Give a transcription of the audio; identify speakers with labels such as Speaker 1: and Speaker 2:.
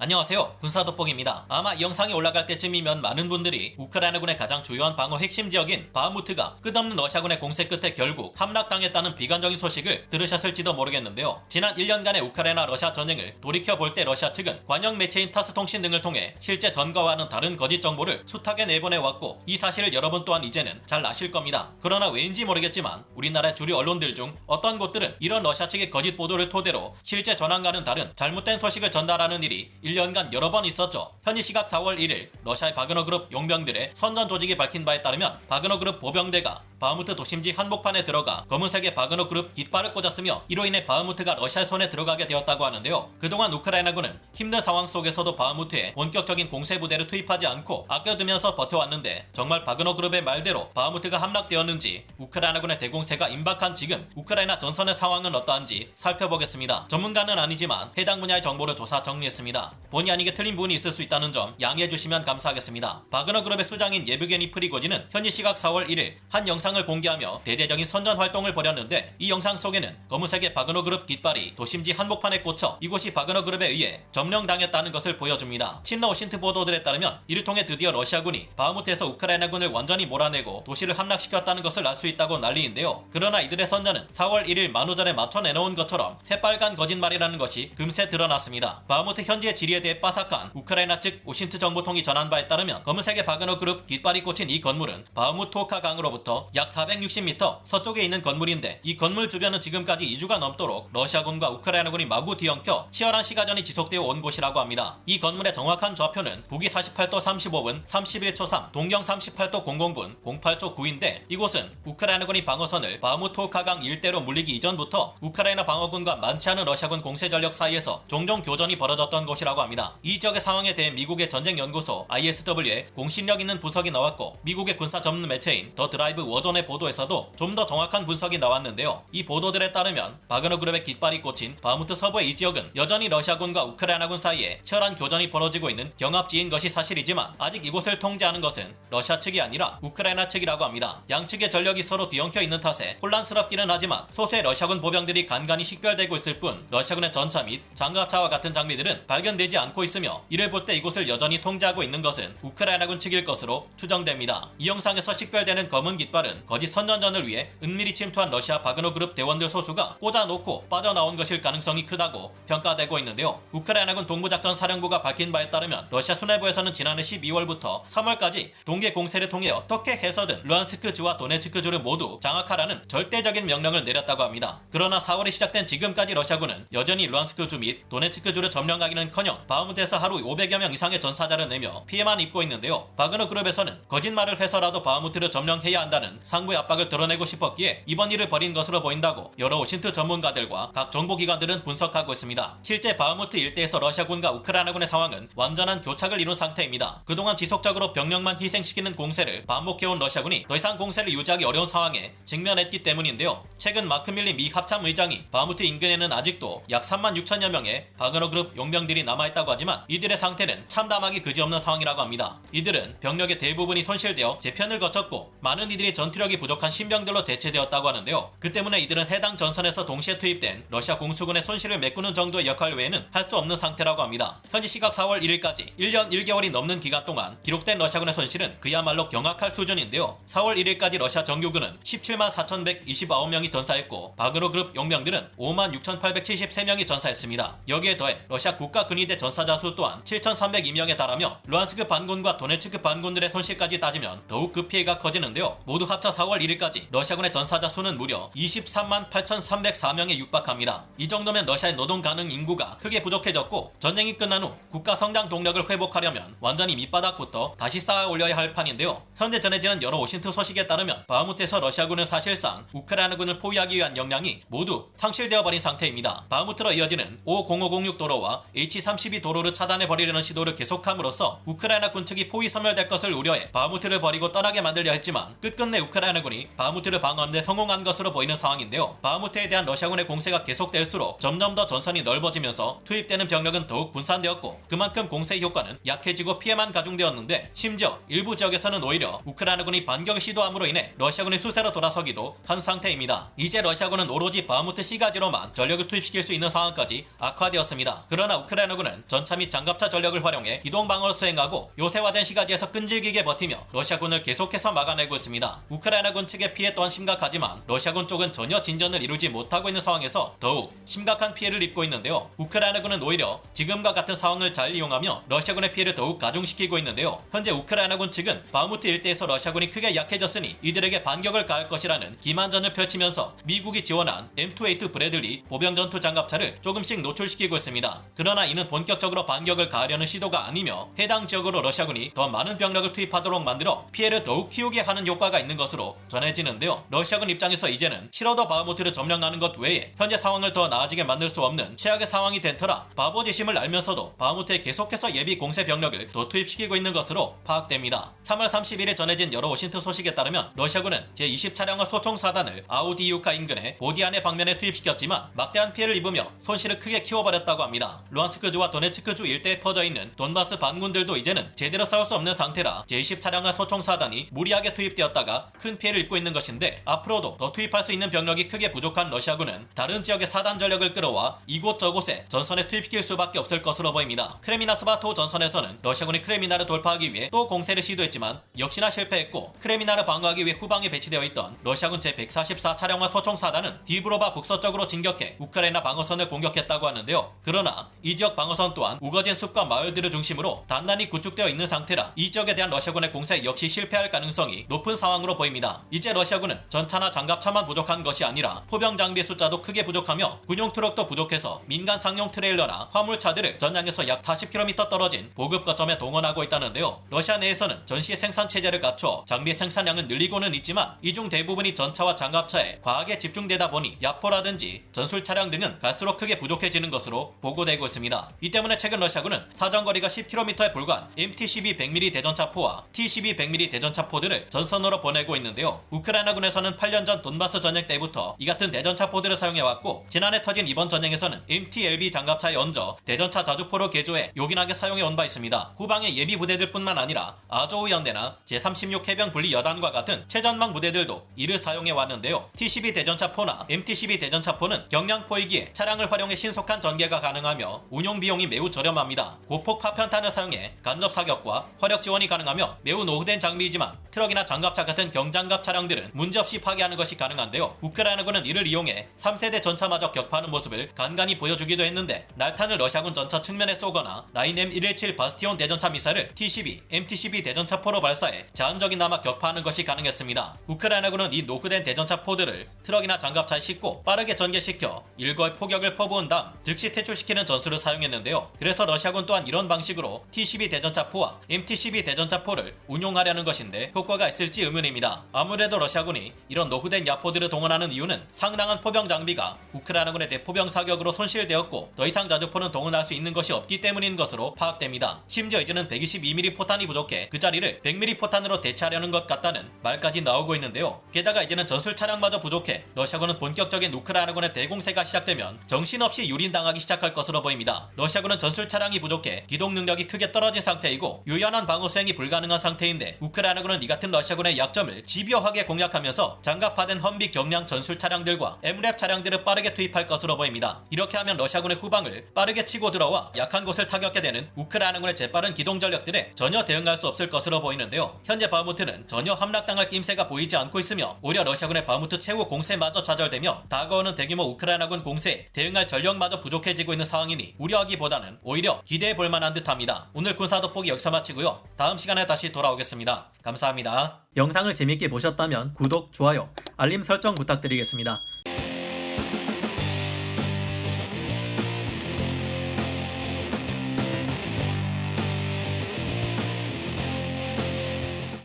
Speaker 1: 안녕하세요. 군사돋보기입니다. 아마 이 영상이 올라갈 때쯤이면 많은 분들이 우크라이나군의 가장 주요한 방어 핵심 지역인 바흐무트가 끝없는 러시아군의 공세 끝에 결국 함락당했다는 비관적인 소식을 들으셨을지도 모르겠는데요. 지난 1년간의 우크라이나 러시아 전쟁을 돌이켜볼 때 러시아 측은 관영 매체인 타스 통신 등을 통해 실제 전과와는 다른 거짓 정보를 숱하게 내보내왔고, 이 사실을 여러분 또한 이제는 잘 아실 겁니다. 그러나 왜인지 모르겠지만 우리나라의 주류 언론들 중 어떤 곳들은 이런 러시아 측의 거짓 보도를 토대로 실제 전황과는 다른 잘못된 소식을 전달하는 일이 1년간 여러 번 있었죠. 현지 시각 4월 1일 러시아의 바그너 그룹 용병들의 선전 조직이 밝힌 바에 따르면 바그너 그룹 보병대가 바흐무트 도심지 한복판에 들어가 검은색의 바그너 그룹 깃발을 꽂았으며, 이로 인해 바흐무트가 러시아 손에 들어가게 되었다고 하는데요. 그동안 우크라이나군은 힘든 상황 속에서도 바흐무트에 본격적인 공세 부대를 투입하지 않고 아껴두면서 버텨왔는데, 정말 바그너 그룹의 말대로 바흐무트가 함락되었는지, 우크라이나군의 대공세가 임박한 지금 우크라이나 전선의 상황은 어떠한지 살펴보겠습니다. 전문가는 아니지만 해당 분야의 정보를 조사 정리했습니다. 본의 아니게 틀린 부분이 있을 수 있다는 점 양해해 주시면 감사하겠습니다. 바그너 그룹의 수장인 예브게니 프리고진은 현지 시각 4월 1일 한 영상을 공개하며 대대적인 선전 활동을 벌였는데, 이 영상 속에는 검은색의 바그너 그룹 깃발이 도심지 한복판에 꽂혀 이곳이 바그너 그룹에 의해 점령당했다는 것을 보여줍니다. 친러 오신트 보도들에 따르면 이를 통해 드디어 러시아군이 바흐무트에서 우크라이나군을 완전히 몰아내고 도시를 함락시켰다는 것을 알 수 있다고 난리인데요. 그러나 이들의 선전은 4월 1일 만우절에 맞춰 내놓은 것처럼 새빨간 거짓말이라는 것이 금세 드러났습니다. 바흐무트 현지의 지리에 대해 빠삭한 우크라이나 측 오신트 정보통이 전한 바에 따르면 검은색의 바그너 그룹 깃발이 꽂힌 이 건물은 바흐무토카 강으로부터 약 460m 서쪽에 있는 건물인데, 이 건물 주변은 지금까지 2주가 넘도록 러시아군과 우크라이나군이 마구 뒤엉켜 치열한 시가전이 지속되어 온 곳이라고 합니다. 이 건물의 정확한 좌표는 북위 48도 35분 31초 3, 동경 38도 00분 08초 9인데, 이곳은 우크라이나군이 방어선을 바흐무토카강 일대로 물리기 이전부터 우크라이나 방어군과 많지 않은 러시아군 공세 전력 사이에서 종종 교전이 벌어졌던 곳이라고 합니다. 이 지역의 상황에 대해 미국의 전쟁연구소 ISW에 공신력 있는 분석이 나왔고, 미국의 군사 전문 매체인 더 드라이브 워존의 보도에서도 좀 더 정확한 분석이 나왔는데요. 이 보도들에 따르면 바그너 그룹의 깃발이 꽂힌 바흐무트 서부의 이 지역은 여전히 러시아군과 우크라이나군 사이에 치열한 교전이 벌어지고 있는 경합지인 것이 사실이지만, 아직 이곳을 통제하는 것은 러시아 측이 아니라 우크라이나 측이라고 합니다. 양측의 전력이 서로 뒤엉켜 있는 탓에 혼란스럽기는 하지만 소수의 러시아군 보병들이 간간히 식별되고 있을 뿐, 러시아군의 전차 및 장갑차와 같은 장비들은 발견되지 않고 있으며, 이를 볼 때 이곳을 여전히 통제하고 있는 것은 우크라이나군 측일 것으로 추정됩니다. 이 영상에서 식별되는 검은 깃발은 거짓 선전전을 위해 은밀히 침투한 러시아 바그너 그룹 대원들 소수가 꽂아놓고 빠져나온 것일 가능성이 크다고 평가되고 있는데요. 우크라이나군 동부작전 사령부가 밝힌 바에 따르면 러시아 수뇌부에서는 지난해 12월부터 3월까지 동계 공세를 통해 어떻게 해서든 루안스크주와 도네츠크주를 모두 장악하라는 절대적인 명령을 내렸다고 합니다. 그러나 4월에 시작된 지금까지 러시아군은 여전히 루안스크주 및 도네츠크주를 점령하기는커녕 바흐무트에서 하루 500여 명 이상의 전사자를 내며 피해만 입고 있는데요. 바그너 그룹에서는 거짓말을 해서라도 바흐무트를 점령해야 한다는 상부의 압박을 드러내고 싶었기에 이번 일을 벌인 것으로 보인다고 여러 오신트 전문가들과 각 정보기관들은 분석하고 있습니다. 실제 바흐무트 일대에서 러시아군과 우크라이나군의 상황은 완전한 교착을 이룬 상태입니다. 그동안 지속적으로 병력만 희생시키는 공세를 반복해온 러시아군이 더 이상 공세를 유지하기 어려운 상황에 직면했기 때문인데요. 최근 마크 밀리 미 합참 의장이 바흐무트 인근에는 아직도 약 3만 6천여 명의 바그너 그룹 용병들이 남아있다고 하지만 이들의 상태는 참담하기 그지없는 상황이라고 합니다. 이들은 병력의 대부분이 손실되어 재편을 거쳤고, 많은 이들이 전투력이 부족한 신병들로 대체되었다고 하는데요. 그 때문에 이들은 해당 전선에서 동시에 투입된 러시아 공수군의 손실을 메꾸는 정도의 역할 외에는 할 수 없는 상태라고 합니다. 현지 시각 4월 1일까지 1년 1개월이 넘는 기간 동안 기록된 러시아군의 손실은 그야말로 경악할 수준인데요. 4월 1일까지 러시아 정규군은 17만 4,129명이 전사했고, 바그너 그룹 용병들은 5만 6,873명이 전사했습니다. 여기에 더해 러시아 국가근위대 전사자 수 또한 7,302명에 달하며, 루안스크 반군과 도네츠크 반군들의 손실까지 따지면 더욱 그 피해가 커지는데요. 모두 합쳐 4월 1일까지 러시아군의 전사자 수는 무려 23만 8,304명에 육박합니다. 이 정도면 러시아의 노동 가능 인구가 크게 부족해졌고, 전쟁이 끝난 후 국가 성장 동력을 회복하려면 완전히 밑바닥부터 다시 쌓아 올려야 할 판인데요. 현재 전해지는 여러 오신트 소식에 따르면 바흐무트에서 러시아군은 사실상 우크라이나군을 포위하기 위한 역량이 모두 상실되어 버린 상태입니다. 바흐무트로 이어지는 O0506 도로와 H32 도로를 차단해 버리려는 시도를 계속함으로써 우크라이나 군 측이 포위 소멸될 것을 우려해 바흐무트를 버리고 떠나게 만들려 했지만, 끝끝내 우크라이나군이 바흐무트를 방어하는 데 성공한 것으로 보이는 상황인데요. 바흐무트에 대한 러시아군의 공세가 계속될수록 점점 더 전선이 넓어지면서 투입되는 병력은 더욱 분산되었고, 그만큼 공세 효과는 약해지고 피해만 가중되었는데, 심지어 일부 지역에서는 오히려 우크라이나군이 반격을 시도함으로 인해 러시아군이 수세로 돌아서기도 한 상태입니다. 이제 러시아군은 오로지 바흐무트 시가지로만 전력을 투입시킬 수 있는 상황까지 악화되었습니다. 그러나 우크라이나군은 러시아군은 전차 및 장갑차 전력을 활용해 기동 방어를 수행하고 요새화된 시가지에서 끈질기게 버티며 러시아군을 계속해서 막아내고 있습니다. 우크라이나군 측의 피해 또한 심각하지만 러시아군 쪽은 전혀 진전을 이루지 못하고 있는 상황에서 더욱 심각한 피해를 입고 있는데요. 우크라이나군은 오히려 지금과 같은 상황을 잘 이용하며 러시아군의 피해를 더욱 가중시키고 있는데요. 현재 우크라이나군 측은 바흐무트 일대에서 러시아군이 크게 약해졌으니 이들에게 반격을 가할 것이라는 기만전을 펼치면서 미국이 지원한 M2A2 브래들리 보병 전투 장갑차를 조금씩 노출시키고 있습니다. 그러나 이는 본격적으로 반격을 가하려는 시도가 아니며 해당 지역으로 러시아군이 더 많은 병력을 투입하도록 만들어 피해를 더욱 키우게 하는 효과가 있는 것으로 전해지는데요. 러시아군 입장에서 이제는 싫어도 바흐무트를 점령하는 것 외에 현재 상황을 더 나아지게 만들 수 없는 최악의 상황이 된 터라 바보지심을 알면서도 바흐무트에 계속해서 예비 공세 병력을 더 투입시키고 있는 것으로 파악됩니다. 3월 31일 전해진 여러 워싱턴 소식에 따르면 러시아군은 제20차량화 소총사단을 아우디이우카 인근의 보디안의 방면에 투입시켰지만 막대한 피해를 입으며 손실을 크게 키워버렸다고 합니다. 루안스크주와 도네츠크주 일대에 퍼져있는 돈바스 반군들도 이제는 제대로 싸울 수 없는 상태라 제20차량화 소총사단이 무리하게 투입되었다가 큰 피해를 입고 있는 것인데 앞으로도 더 투입할 수 있는 병력이 크게 부족한 러시아군은 다른 지역의 사단 전력을 끌어와 이곳저곳에 전선에 투입시킬 수밖에 없을 것으로 보입니다. 크레미나 스바토우 전선에서는 러시아군이 크레미나를 돌파하기 위해 또 공세를 시도했지만 역시나 실패했고 크레미나를 방어하기 위해 후방에 배치되어 있던 러시아군 제144차량화 소총사단은 디브로바 북서쪽으로 진격해 우크라이나 방어선을 공격했다고 하는데요. 그러나 이 지역 방어선 또한 우거진 숲과 마을들을 중심으로 단단히 구축되어 있는 상태라 이 지역에 대한 러시아군의 공세 역시 실패할 가능성이 높은 상황으로 보입니다. 이제 러시아군은 전차나 장갑차만 부족한 것이 아니라 포병 장비 숫자도 크게 부족하며 군용 트럭도 부족해서 민간 상용 트레일러나 화물차들을 전장에서 약 40km 떨어진 보급 거점에 동원하고 있다는데요. 러시아 내에서는 전시의 생산 체제를 갖춰 장비 생산량은 늘리고는 있지만 이 중 대부분이 전차와 장갑차에 과하게 집중되다 보니 야포라든지 전술 차량 등은 갈수록 크게 부족해지는 것으로 보고되고 있습니다. 이 때문에 최근 러시아군은 사정거리가 10km에 불과한 MT-12 100mm 대전차포와 T-12 100mm 대전차포들을 전선으로 보내고 있는데요. 우크라이나군에서는 8년 전 돈바스 전쟁 때부터 이 같은 대전차포들을 사용해왔고 지난해 터진 이번 전쟁에서는 MT-LB 장갑차에 얹어 대전차 자주포로 개조해 요긴하게 사용해온 바 있습니다. 후방의 예비 부대들뿐만 아니라 아조우 연대나 제36 해병 분리 여단과 같은 최전방 부대들도 이를 사용해왔는데요. T-12 대전차포나 MT-12 대전차포는 경량포이기에 차량을 활용해 신속한 전개가 가능하며 운용 비용이 매우 저렴합니다. 고폭 파편탄을 사용해 간접 사격과 화력 지원이 가능하며 매우 노후된 장비이지만 트럭이나 장갑차 같은 경장갑 차량들은 문제없이 파괴하는 것이 가능한데요. 우크라이나군은 이를 이용해 3세대 전차마저 격파하는 모습을 간간히 보여주기도 했는데 날탄을 러시아군 전차 측면에 쏘거나 9M117 바스티온 대전차 미사일을 T-12, MT-12 대전차포로 발사해 제한적이나마 격파하는 것이 가능했습니다. 우크라이나군은 이 노후된 대전차포들을 트럭이나 장갑차에 싣고 빠르게 전개시켜 일거의 포격을 퍼부은 다음 즉시 퇴출시키는 전술을 사용했는데요. 그래서 러시아군 또한 이런 방식으로 T-12 대전차포와 MT-12 대전차포를 운용하려는 것인데 효과가 있을지 의문입니다. 아무래도 러시아군이 이런 노후된 야포들을 동원하는 이유는 상당한 포병 장비가 우크라이나군의 대포병 사격으로 손실되었고 더 이상 자주포는 동원할 수 있는 것이 없기 때문인 것으로 파악됩니다. 심지어 이제는 122mm 포탄이 부족해 그 자리를 100mm 포탄으로 대체하려는 것 같다는 말까지 나오고 있는데요. 게다가 이제는 전술 차량마저 부족해 러시아군은 본격적인 우크라이나군의 대공세가 시작되면 정신없이 유린당하기 시작할 것으로 보입니다. 러시아군은 전술 차량이 부족해 기동 능력이 크게 떨어진 상태이고 유연한 방어 수행이 불가능한 상태인데 우크라이나군은 이 같은 러시아군의 약점을 집요하게 공략하면서 장갑화된 험비 경량 전술 차량들과 MRAP 차량들을 빠르게 투입할 것으로 보입니다. 이렇게 하면 러시아군의 후방을 빠르게 치고 들어와 약한 곳을 타격해 되는 우크라이나군의 재빠른 기동 전력들에 전혀 대응할 수 없을 것으로 보이는데요. 현재 바흐무트는 전혀 함락당할 낌새가 보이지 않고 있으며 오히려 러시아군의 바흐무트 최후 공세마저 좌절되며 다가오는 대규모 우크라이나군 공세에 대응할 전력마저 부족해지고 있는 상황이니 우려하기보다는 오히려 기대해 볼 만한 듯합니다. 오늘 군사 돋보기 여기서 마치고요. 다음 시간에 다시 돌아오겠습니다. 감사합니다.
Speaker 2: 영상을 재밌게 보셨다면 구독, 좋아요, 알림 설정 부탁드리겠습니다.